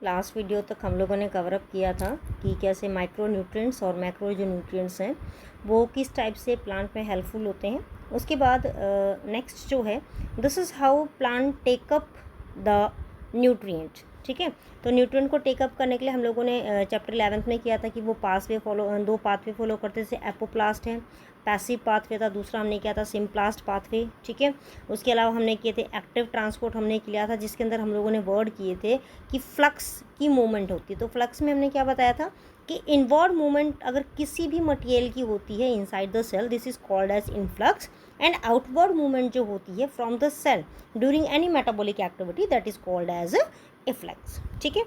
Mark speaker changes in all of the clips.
Speaker 1: Last video तक हम लोगों ने कवर अप किया था कि कैसे माइक्रो न्यूट्रिएंट्स और मैक्रो जो न्यूट्रिएंट्स हैं वो किस टाइप से प्लांट में हेल्पफुल होते हैं। उसके बाद नेक्स्ट जो है, this is how plant take up the nutrient. ठीक है, तो न्यूट्रिएंट को टेकअप करने के लिए हम लोगों ने चैप्टर 11 में किया था कि वो दो पाथवे फॉलो करते थे। एपोप्लास्ट है, पैसिव पाथवे था, दूसरा हमने किया था सिम्प्लास्ट पाथवे। ठीक है, उसके अलावा हमने किए थे एक्टिव ट्रांसपोर्ट हमने किया था, जिसके अंदर हम लोगों ने वर्ड किए थे कि फ्लक्स की मूवमेंट होती है। तो फ्लक्स में हमने क्या बताया था कि इनवर्ड मूवमेंट अगर किसी भी मटेरियल की होती है inside the cell, this is called as influx, and outward movement जो होती है from the cell during any metabolic activity, that is called as efflux. ठीक है,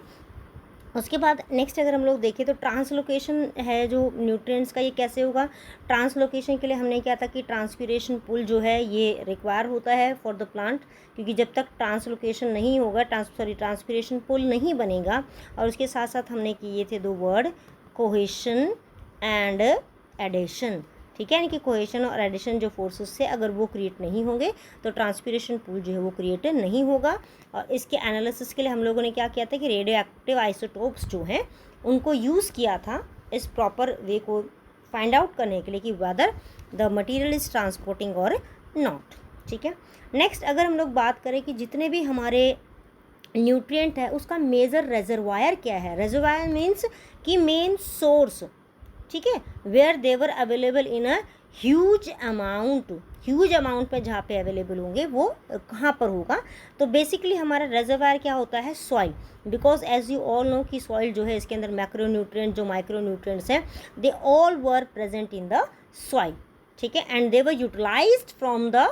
Speaker 1: उसके बाद नेक्स्ट अगर हम लोग देखें तो ट्रांसलोकेशन है जो न्यूट्रिएंट्स का, ये कैसे होगा। ट्रांसलोकेशन के लिए हमने क्या था कि ट्रांसपीरेशन पुल जो है ये रिक्वायर होता है फॉर द प्लांट, क्योंकि जब तक ट्रांसलोकेशन नहीं होगा, ट्रांसपीरेशन पुल नहीं बनेगा। और उसके साथ साथ हमने किए थे दो वर्ड, कोहेशन एंड एडेशन। ठीक है, यानी कि कोहेशन और एडिशन जो फोर्सेस से अगर वो क्रिएट नहीं होंगे तो ट्रांसपीरेशन पूल जो है वो क्रिएट नहीं होगा। और इसके एनालिसिस के लिए हम लोगों ने क्या किया था कि रेडियो एक्टिव आइसोटोप्स जो हैं उनको यूज़ किया था इस प्रॉपर वे को फाइंड आउट करने के लिए कि whether the material is transporting और नॉट। ठीक है, नेक्स्ट अगर हम लोग बात करें कि जितने भी हमारे न्यूट्रिएंट है उसका मेजर रेजरवायर क्या है। रेजरवायर मीन्स कि मेन सोर्स, ठीक है, where they're available in a huge amount पे जहाँ पे अवेलेबल होंगे वो कहाँ पर होगा। तो बेसिकली हमारा रिजर्वायर क्या होता है, soil, because as you all know कि सॉइल जो है इसके अंदर मैक्रो न्यूट्रिएंट जो माइक्रो न्यूट्रिएंट्स हैं they all were present in the soil. ठीक है, and they were utilized from the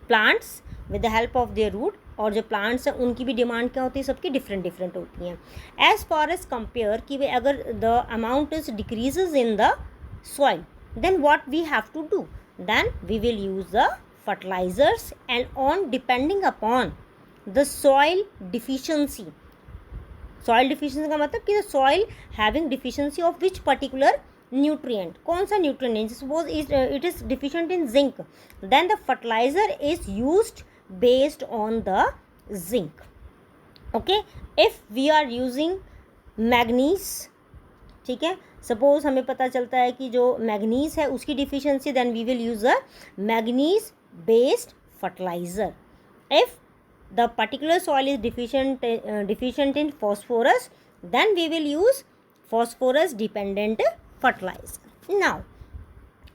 Speaker 1: plants with the help of their root. और जो प्लांट्स हैं उनकी भी डिमांड क्या होती है, सबकी डिफरेंट डिफरेंट होती हैं। एज फार एज कंपेयर कि वे अगर the amount is decreases in the soil, then what we have to do, then we will use the fertilizers and on depending upon the soil deficiency. Soil deficiency का मतलब कि soil having deficiency of which particular nutrient, कौन सा nutrient, suppose it is deficient in zinc, then the fertilizer is used based on the zinc. Okay, if we are using manganese, ठीक है, suppose हमें पता चलता है कि जो मैग्नीज है उसकी डिफिशियंसी, then we will use a manganese based fertilizer. If the particular soil is deficient in phosphorus, then we will use phosphorus dependent fertilizer. Now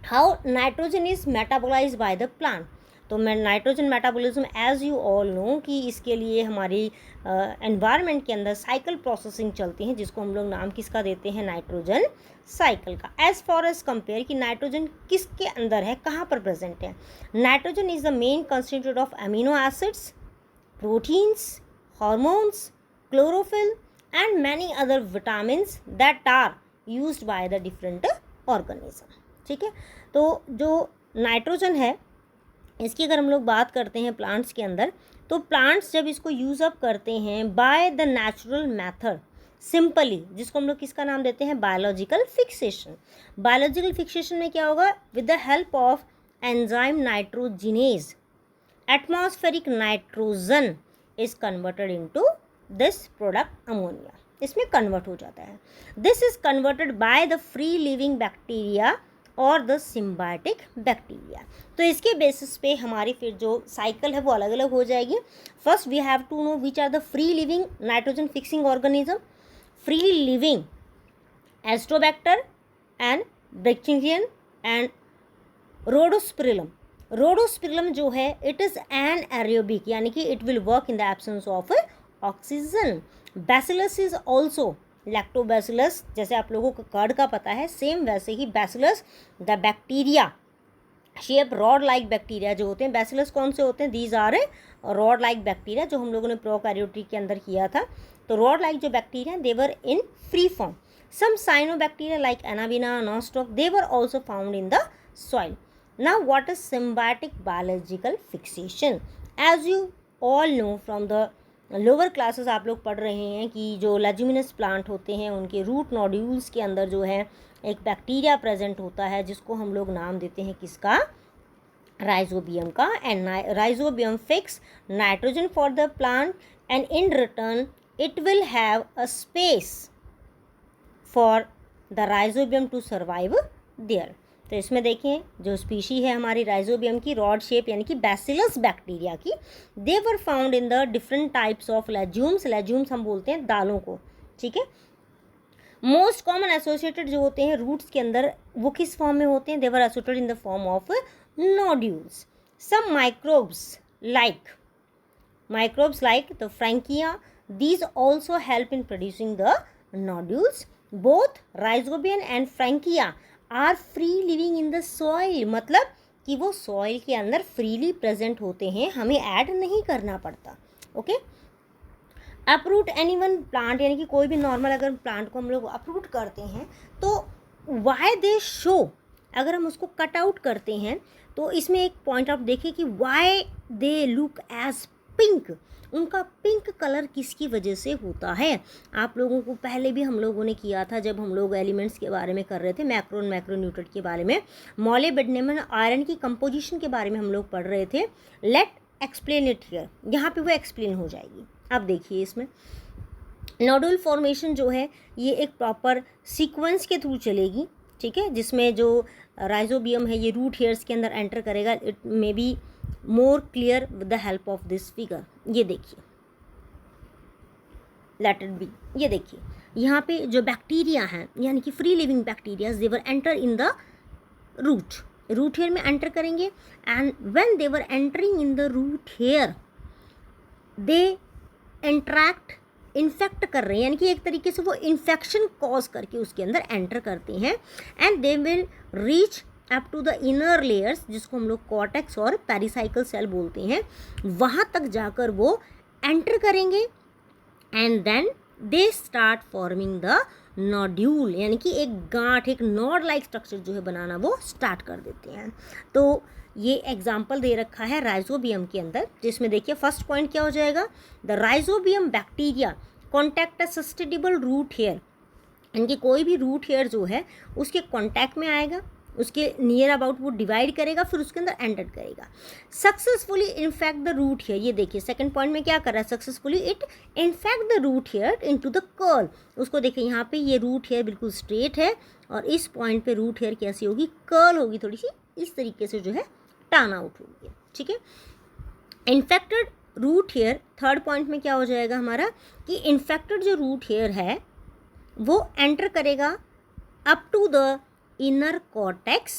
Speaker 1: how nitrogen is metabolized by the plant. तो nitrogen metabolism as you all know कि इसके लिए हमारी environment के अंदर cycle processing चलती है, जिसको हम लोग नाम किसका देते हैं, नाइट्रोजन साइकिल का। एज फॉर एज कंपेयर कि नाइट्रोजन किसके अंदर है, कहाँ पर प्रेजेंट है। Nitrogen is the main constitute of amino acids, proteins, hormones, chlorophyll and many other vitamins that are used by the different organism. ठीक है, तो जो नाइट्रोजन है इसकी अगर हम लोग बात करते हैं प्लांट्स के अंदर, तो प्लांट्स जब इसको यूज़ अप करते हैं by the natural method simply, जिसको हम लोग किसका नाम देते हैं, बायोलॉजिकल फिक्सेशन। बायोलॉजिकल फिक्सेशन में क्या होगा, with the help of enzyme nitrogenase atmospheric nitrogen is converted into this product ammonia, इसमें कन्वर्ट हो जाता है। This is converted bye the free living bacteria और द सिम्बायोटिक बैक्टीरिया। तो इसके बेसिस पे हमारी फिर जो साइकिल है वो अलग अलग हो जाएगी। First we have to know which are the free living nitrogen fixing organism. Free living azotobacter and bacterium and rhodospirillum. Rhodospirillum जो है इट इज़ एन एरोबिक, यानी कि it will work in the absence of oxygen. Bacillus is also lactobacillus, जैसे आप लोगों को curd का पता है, सेम वैसे ही bacillus the bacteria shape rod like bacteria जो होते हैं। बैसिलस कौन से होते हैं, these are rod like bacteria, जो हम लोगों ने प्रोकैरियोटिक के अंदर किया था। तो रॉड लाइक जो bacteria they're in free form. Some cyanobacteria like Anabaena, Nostoc, they were also found in the soil. Now what is symbiotic biological fixation. As you all know from the lower classes आप लोग पढ़ रहे हैं कि जो लेज्यूमिनस plant होते हैं उनके रूट नोड्यूल्स के अंदर जो है एक बैक्टीरिया प्रेजेंट होता है, जिसको हम लोग नाम देते हैं किसका, राइजोबियम का। And rhizobium fix nitrogen for the plant and in return it will have a space for the rhizobium to survive there. तो इसमें देखें जो स्पीशी है हमारी राइजोबियम की रॉड शेप यानी कि बैसिलस बैक्टीरिया की, they were found in the different types of legumes. Legumes हम बोलते हैं दालों को, ठीक है. मोस्ट कॉमन एसोसिएटेड जो होते हैं रूट्स के अंदर वो किस फॉर्म में होते हैं? They were associated in the form of nodules. Some microbes like the Frankia, these also help in producing the nodules. Both rhizobium and Frankia are free living in the soil, मतलब कि वो soil के अंदर freely present होते हैं, हमें add नहीं करना पड़ता. Okay. Uproot any one plant यानी कि कोई भी नॉर्मल अगर प्लांट को हम लोग अपरूट करते हैं तो वाई दे शो, अगर हम उसको कट आउट करते हैं तो इसमें एक पॉइंट आप देखिए कि why they look as pink. उनका पिंक कलर किसकी वजह से होता है? आप लोगों को पहले भी हम लोगों ने किया था जब हम लोग एलिमेंट्स के बारे में कर रहे थे, मैक्रो और मैक्रोन्यूट्रेंट के बारे में, मॉलिब्डेनम आयरन की कंपोजिशन के बारे में हम लोग पढ़ रहे थे. Let explain it here. यहाँ पे वो एक्सप्लेन हो जाएगी. अब देखिए इसमें नोडुल फॉर्मेशन जो है ये एक प्रॉपर सीक्वेंस के थ्रू चलेगी, ठीक है, जिसमें जो राइजोबियम है ये रूट हेयर्स के अंदर एंटर करेगा. It may be more clear with the help of this figure. ये देखिए, लेट इट बी. ये देखिए यहाँ पे जो बैक्टीरिया हैं यानी कि free living bacteria, they were enter in the root hair में एंटर करेंगे. And when they were entering in the root hair they interact, infect कर रहे हैं यानी कि एक तरीके से वो इन्फेक्शन कॉज करके उसके अंदर एंटर करते हैं. And they will reach up to the inner layers जिसको हम लोग कॉर्टेक्स और पेरिसाइकल सेल बोलते हैं, वहाँ तक जाकर वो एंटर करेंगे. And then they start forming the nodule यानी कि एक गांठ, एक नॉड लाइक स्ट्रक्चर जो है बनाना वो स्टार्ट कर देते हैं. तो ये एग्जाम्पल दे रखा है राइजोबियम के अंदर, जिसमें देखिए फर्स्ट पॉइंट क्या हो जाएगा? The rhizobium bacteria contact a sustainable root hair, यानी कि कोई भी रूट हेयर जो है उसके कॉन्टैक्ट में आएगा, उसके नियर अबाउट वो डिवाइड करेगा, फिर उसके अंदर एंटर करेगा. Successfully infect the root hair. ये देखिए सेकंड पॉइंट में क्या कर रहा है? Successfully it infect the root hair into the curl. उसको देखिए यहाँ पे ये रूट हेयर बिल्कुल स्ट्रेट है और इस पॉइंट पे रूट हेयर कैसी होगी? कर्ल होगी, थोड़ी सी इस तरीके से जो है टर्न आउट होगी, ठीक है. Infected root hair, third point में क्या हो जाएगा हमारा कि इन्फेक्टेड जो रूट हेयर है वो एंटर करेगा up to the inner cortex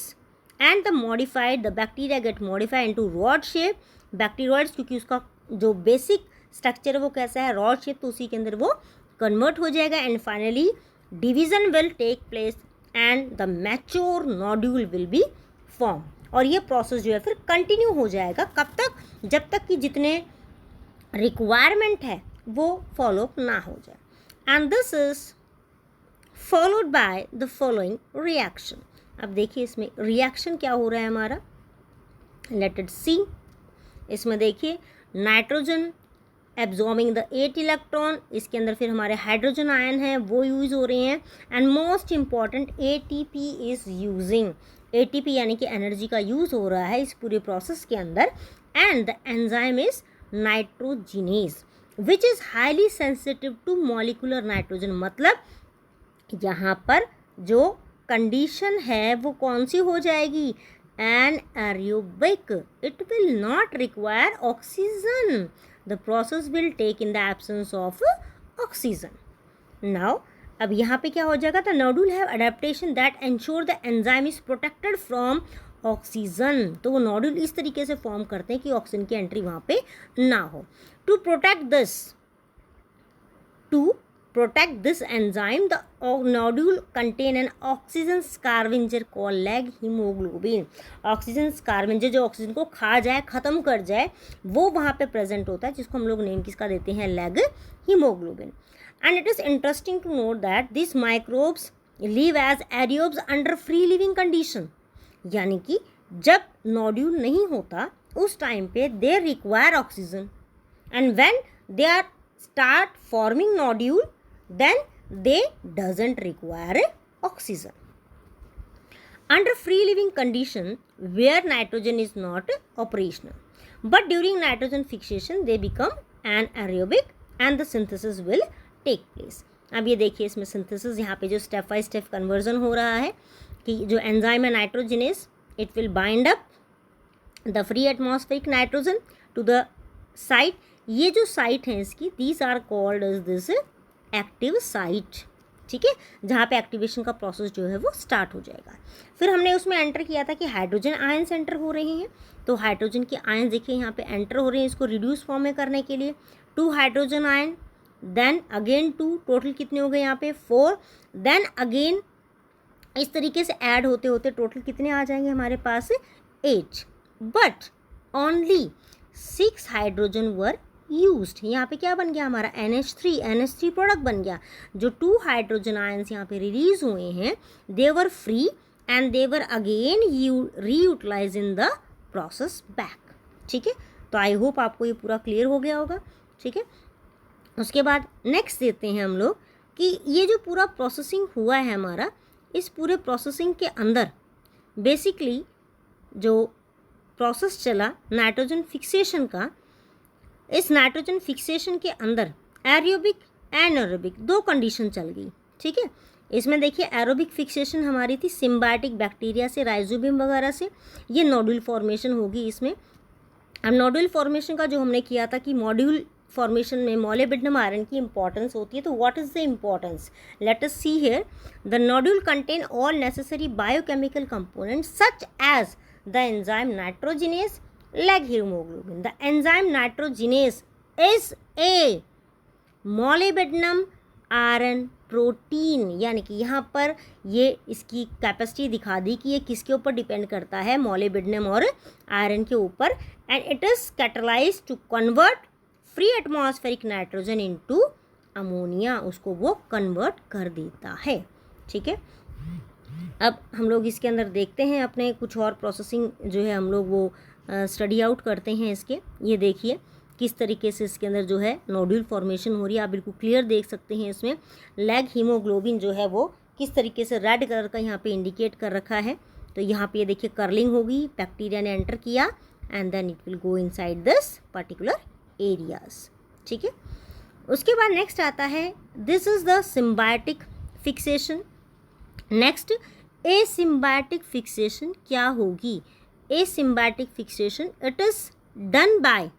Speaker 1: and the bacteria get modified into rod shape. Bacteroides क्योंकि उसका जो बेसिक स्ट्रक्चर है वो कैसा है? रॉड शेप, तो उसी के अंदर वो कन्वर्ट हो जाएगा. And finally division will take place and the mature nodule will be form. और ये प्रोसेस जो है फिर कंटिन्यू हो जाएगा. कब तक? जब तक कि जितने रिक्वायरमेंट है वो फॉलो ना हो जाए. And this is followed by the following reaction. अब देखिए इसमें रिएक्शन क्या हो रहा है हमारा, लेट इट सी. इसमें देखिए नाइट्रोजन एब्जॉर्बिंग द 8 इलेक्ट्रॉन, इसके अंदर फिर हमारे हाइड्रोजन आयन हैं वो यूज़ हो रहे हैं. And most important ATP is using. ATP यानी कि एनर्जी का यूज़ हो रहा है इस पूरे प्रोसेस के अंदर. And the enzyme is nitrogenase which is highly sensitive to molecular nitrogen. मतलब यहाँ पर जो कंडीशन है वो कौन सी हो जाएगी? Anaerobic. It will not require oxygen. The process will take in the absence of oxygen. Now अब यहाँ पे क्या हो जाएगा? The nodule have adaptation that ensure the enzyme is protected from oxygen. तो वो नोडुल इस तरीके से फॉर्म करते हैं कि ऑक्सीजन की एंट्री वहाँ पे ना हो. To protect this enzyme, the nodule contain an oxygen scavenger called leg hemoglobin. Oxygen scavenger जो ऑक्सीजन को खा जाए, ख़त्म कर जाए, वो वहाँ पे प्रेजेंट होता है, जिसको हम लोग नेम किसका देते हैं? Leg haemoglobin. And it is interesting to note that this microbes live as aerobes under free living condition. यानी कि जब नोड्यूल नहीं होता उस टाइम पे they require oxygen, and when they are start forming nodule then they doesn't require oxygen. Under free living condition where nitrogen is not operational, but during nitrogen fixation they become anaerobic and the synthesis will take place. अब ये देखिए इसमें synthesis यहाँ पे जो step by step conversion हो रहा है कि जो एंजाइम है nitrogenase, it will bind up the free atmospheric nitrogen to the site. ये जो साइट है इसकी, these are called as this active site, ठीक है, जहाँ पे एक्टिवेशन का प्रोसेस जो है वो स्टार्ट हो जाएगा। फिर हमने उसमें एंटर किया था कि हाइड्रोजन आयंस एंटर हो रहे हैं, तो हाइड्रोजन के आयंस देखिए यहाँ पे एंटर हो रहे हैं इसको रिड्यूस फॉर्म में करने के लिए। 2 hydrogen ion, then again 2, total कितने हो गए यहाँ पे 4, देन अगेन इस तरीके से ऐड होते होते टोटल कितने आ जाएंगे हमारे पास 8, but only 6 hydrogen were used. यहाँ पे क्या बन गया हमारा NH3 प्रोडक्ट बन गया। जो 2 हाइड्रोजन आयंस यहाँ पे रिलीज हुए हैं, they were free and they were again reutilise in the process back, ठीक है। तो आई होप आपको ये पूरा क्लियर हो गया होगा, ठीक है। उसके बाद नेक्स्ट देते हैं हम लोग कि ये जो पूरा प्रोसेसिंग हुआ है हमारा, इस पूरे प्रोसेसिंग के अंदर बेसिकली जो प्रोसेस चला नाइट्रोजन फिक्सेशन का, इस नाइट्रोजन फिक्सेशन के अंदर एरोबिक एनारोबिक 2 कंडीशन चल गई, ठीक है। इसमें देखिए एरोबिक फिक्सेशन हमारी थी सिम्बायोटिक बैक्टीरिया से, राइजोबियम वगैरह से, ये नोड्यूल फॉर्मेशन होगी इसमें। अब नोड्यूल फॉर्मेशन का जो हमने किया था कि मॉड्यूल फॉर्मेशन में मोलिब्डेनम आयरन की इंपॉर्टेंस होती है, तो what is the importance, let us see here. The nodule contain all necessary biochemical components such as the enzyme nitrogenase leg hemoglobin. The enzyme nitrogenase is a molybdenum iron protein, यानी कि यहाँ पर ये इसकी capacity दिखा दी कि ये किसके ऊपर डिपेंड करता है, मोलिब्डेनम और आयरन के ऊपर, and it is catalyse to convert free atmospheric nitrogen into ammonia, उसको वो कन्वर्ट कर देता है, ठीक है। अब हम लोग इसके अंदर देखते हैं अपने कुछ और प्रोसेसिंग जो है हम लोग वो स्टडी आउट करते हैं इसके। ये देखिए किस तरीके से इसके अंदर जो है नोड्यूल फॉर्मेशन हो रही है, आप बिल्कुल क्लियर देख सकते हैं इसमें लैग हीमोग्लोबिन जो है वो किस तरीके से रेड कलर का यहाँ पे इंडिकेट कर रखा है। तो यहाँ पे ये देखिए कर्लिंग होगी, बैक्टीरिया ने एंटर किया and then it will go inside this particular areas, ठीक है। उसके बाद नेक्स्ट आता है this is the symbiotic fixation. Next asymbiotic fixation क्या होगी, asymbiotic fixation it is done by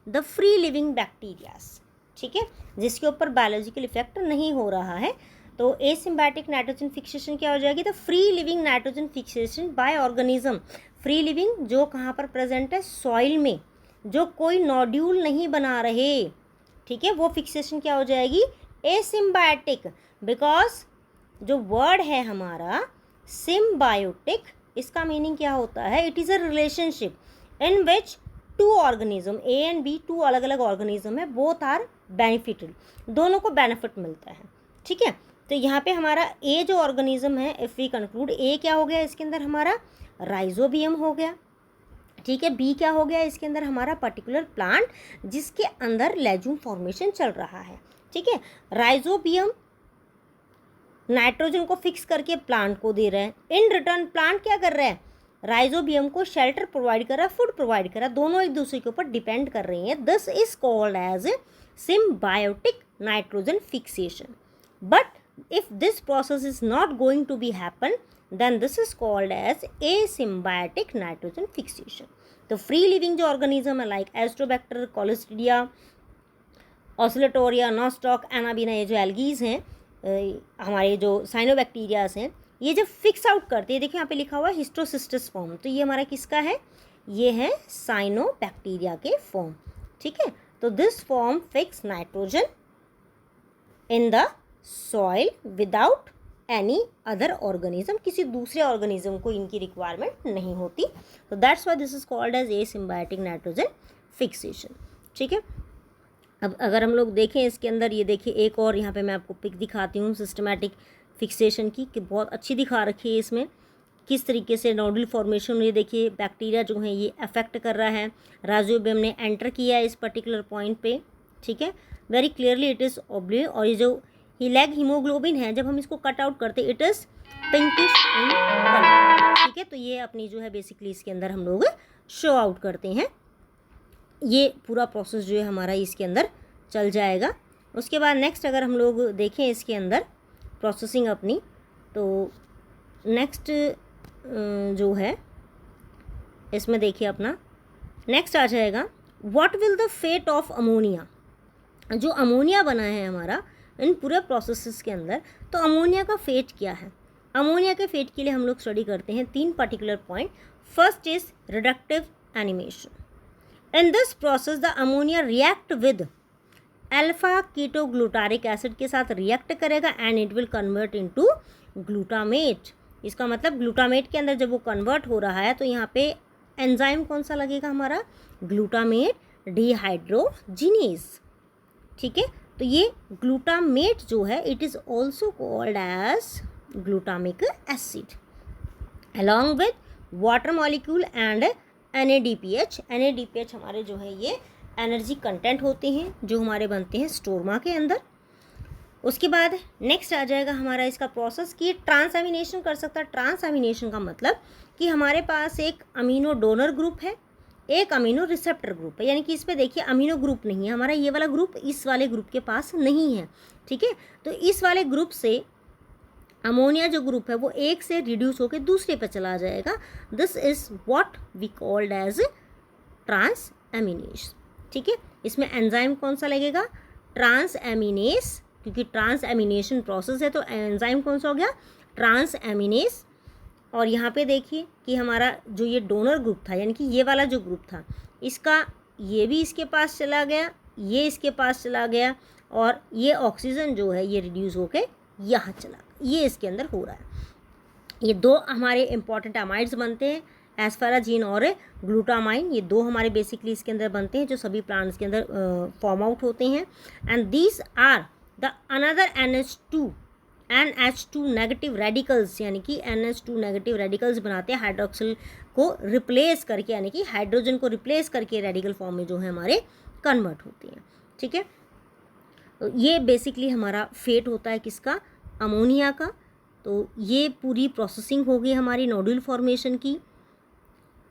Speaker 1: the free living bacterias, ठीक है, जिसके ऊपर बायोलॉजिकल इफेक्ट नहीं हो रहा है। तो एसिम्बायोटिक नाइट्रोजन फिक्सेशन क्या हो जाएगी, the free living nitrogen fixation bye organism. Free living जो कहाँ पर प्रेजेंट है, सॉइल में, जो कोई नोड्यूल नहीं बना रहे, ठीक है, वो फिक्सेशन क्या हो जाएगी, एसिम्बायोटिक। बिकॉज जो वर्ड है हमारा सिम्बायोटिक, इसका मीनिंग क्या होता है, it is a relationship in which 2 organism A and B, 2 अलग अलग ऑर्गेनिज्म है, बोथ आर बेनिफिटेड, दोनों को बेनिफिट मिलता है, ठीक है। तो यहाँ पे हमारा ए जो ऑर्गेनिज्म है, इफ़ वी कंक्लूड, ए क्या हो गया इसके अंदर हमारा राइजोबियम हो गया, ठीक है। बी क्या हो गया इसके अंदर हमारा पर्टिकुलर प्लांट जिसके अंदर लेज्यूम फॉर्मेशन चल रहा है, ठीक है। राइजोबियम नाइट्रोजन को फिक्स करके प्लांट को दे रहा है, इन रिटर्न प्लांट क्या कर रहा है, राइजोबियम को शेल्टर प्रोवाइड कर रहा है, फूड प्रोवाइड कर रहा है, दोनों एक दूसरे के ऊपर डिपेंड कर रही हैं। This is called as symbiotic nitrogen fixation. But if this process is not going to be happen, then this is called as asymbiotic nitrogen fixation. तो free living जो organism है like Astrobacter, Colistridia, Oscillatoria, Nostoc, Anabaena, ये जो algae हैं, हमारे जो साइनोबैक्टीरियाज हैं, ये जब फिक्स आउट करते हैं, देखिए यहाँ पे लिखा हुआ है हिस्टोसिस्टस फॉर्म, तो ये हमारा किसका है, ये है साइनोबैक्टीरिया के फॉर्म, ठीक है। तो this form fix nitrogen in the soil without any other organism, किसी दूसरे ऑर्गेनिज्म को इनकी रिक्वायरमेंट नहीं होती। तो that's why this is called as asymbiotic nitrogen fixation, ठीक है। अब अगर हम लोग देखें इसके अंदर, ये देखिए एक और यहाँ पे मैं आपको पिक दिखाती हूँ सिस्टमैटिक फिक्सेशन की, कि बहुत अच्छी दिखा रखी है इसमें किस तरीके से नोडल फॉर्मेशन। ये देखिए बैक्टीरिया जो है ये अफेक्ट कर रहा है, राइजोबियम ने एंटर किया है इस पर्टिकुलर पॉइंट पे, ठीक है, very clearly it is oblique. और ये जो लैग हीमोग्लोबिन है, जब हम इसको कट आउट करते it is pinkish in colour, ठीक है। तो ये अपनी जो है बेसिकली इसके अंदर हम लोग शो आउट करते हैं। ये पूरा प्रोसेस जो है हमारा इसके अंदर चल जाएगा। उसके बाद नेक्स्ट अगर हम लोग देखें इसके अंदर प्रोसेसिंग अपनी, तो नेक्स्ट जो है इसमें देखिए अपना नेक्स्ट आ जाएगा what will the fate of ammonia. जो अमोनिया बना है हमारा इन पूरे प्रोसेसेस के अंदर, तो अमोनिया का फेट क्या है। अमोनिया के फेट के लिए हम लोग स्टडी करते हैं 3 particular point. First is reductive animation. In this process the ammonia react with alpha ketoglutaric acid के साथ रिएक्ट करेगा and it will convert into glutamate. इसका मतलब ग्लूटामेट के अंदर जब वो कन्वर्ट हो रहा है तो यहाँ पे एंजाइम कौन सा लगेगा हमारा, ग्लूटामेट डिहाइड्रोजिनेज। ठीक है, तो ये ग्लूटामेट जो है it is also called as glutamic acid along with water molecule and NADPH। NADPH हमारे जो है ये एनर्जी कंटेंट होते हैं जो हमारे बनते हैं स्टोरमा के अंदर। उसके बाद नेक्स्ट आ जाएगा हमारा इसका प्रोसेस कि ट्रांसएमिनेशन कर सकता है। ट्रांसएमिनेशन का मतलब कि हमारे पास एक अमीनो डोनर ग्रुप है, एक अमीनो रिसेप्टर ग्रुप है, यानी कि इस पे देखिए अमीनो ग्रुप नहीं है हमारा, ये वाला ग्रुप इस वाले ग्रुप के पास नहीं है। ठीक है, तो इस वाले ग्रुप से अमोनिया जो ग्रुप है वो एक से रिड्यूस होकर दूसरे पे चला जाएगा। This is what we called as transaminase. ठीक है, इसमें एंजाइम कौन सा लगेगा, ट्रांसएमिनेस, क्योंकि ट्रांसएमिनेशन प्रोसेस है तो एंजाइम कौन सा हो गया, ट्रांसएमिनेस। और यहाँ पे देखिए कि हमारा जो ये डोनर ग्रुप था यानी कि ये वाला जो ग्रुप था इसका ये भी इसके पास चला गया, ये इसके पास चला गया, और ये ऑक्सीजन जो है ये रिड्यूस होके यहाँ चला गया, ये इसके अंदर हो रहा है। ये 2 हमारे इंपॉर्टेंट अमाइड्स बनते हैं, एस्पाराजीन और ग्लूटामाइन। ये 2 हमारे बेसिकली इसके अंदर बनते हैं जो सभी प्लांट्स के अंदर फॉर्म आउट होते हैं। And these are the another NH2 negative radicals, यानी कि NH2 नेगेटिव रेडिकल्स बनाते हैं हाइड्रोक्सिल को रिप्लेस करके, यानी कि हाइड्रोजन को रिप्लेस करके रेडिकल फॉर्म में जो है हमारे कन्वर्ट होते हैं। ठीक है, तो ये बेसिकली हमारा फेट होता है किसका, अमोनिया का। तो ये पूरी प्रोसेसिंग हो गई हमारी नोड्यूल फॉर्मेशन की,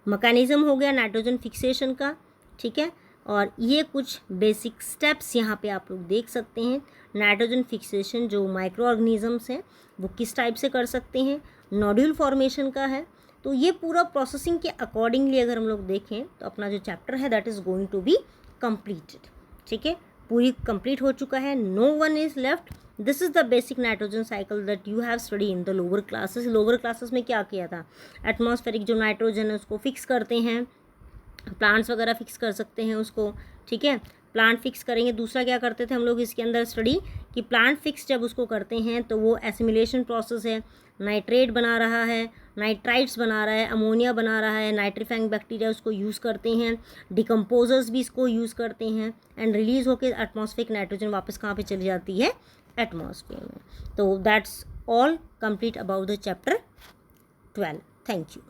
Speaker 1: मैकेनिज्म हो गया नाइट्रोजन फिक्सेशन का। ठीक है, और ये कुछ बेसिक स्टेप्स यहाँ पे आप लोग देख सकते हैं। नाइट्रोजन फिक्सेशन जो माइक्रो ऑर्गेनिजम्स हैं वो किस टाइप से कर सकते हैं, नोड्यूल फॉर्मेशन का है। तो ये पूरा प्रोसेसिंग के अकॉर्डिंगली अगर हम लोग देखें तो अपना जो चैप्टर है that is going to be completed. ठीक है, पूरी कंप्लीट हो चुका है, no one is left. This is the basic nitrogen cycle that you have study in the lower classes. Lower classes में क्या किया था, एटमॉस्फेरिक जो नाइट्रोजन है उसको फिक्स करते हैं, प्लांट्स वगैरह फिक्स कर सकते हैं उसको। ठीक है, प्लांट फिक्स करेंगे। दूसरा क्या करते थे हम लोग इसके अंदर स्टडी कि प्लांट फिक्स जब उसको करते हैं तो वो एसिमिलेशन प्रोसेस है, नाइट्रेट बना रहा है, नाइट्राइट्स बना रहा है, अमोनिया बना रहा है, नाइट्रीफाइंग बैक्टीरिया उसको यूज़ करते हैं, डिकम्पोजर्स भी इसको यूज़ करते हैं, एंड रिलीज़ होकर एटमॉस्फेरिक नाइट्रोजन वापस कहाँ पे चली जाती है, एटमॉस्फेयर में। तो that's all complete about the chapter 12। Thank you.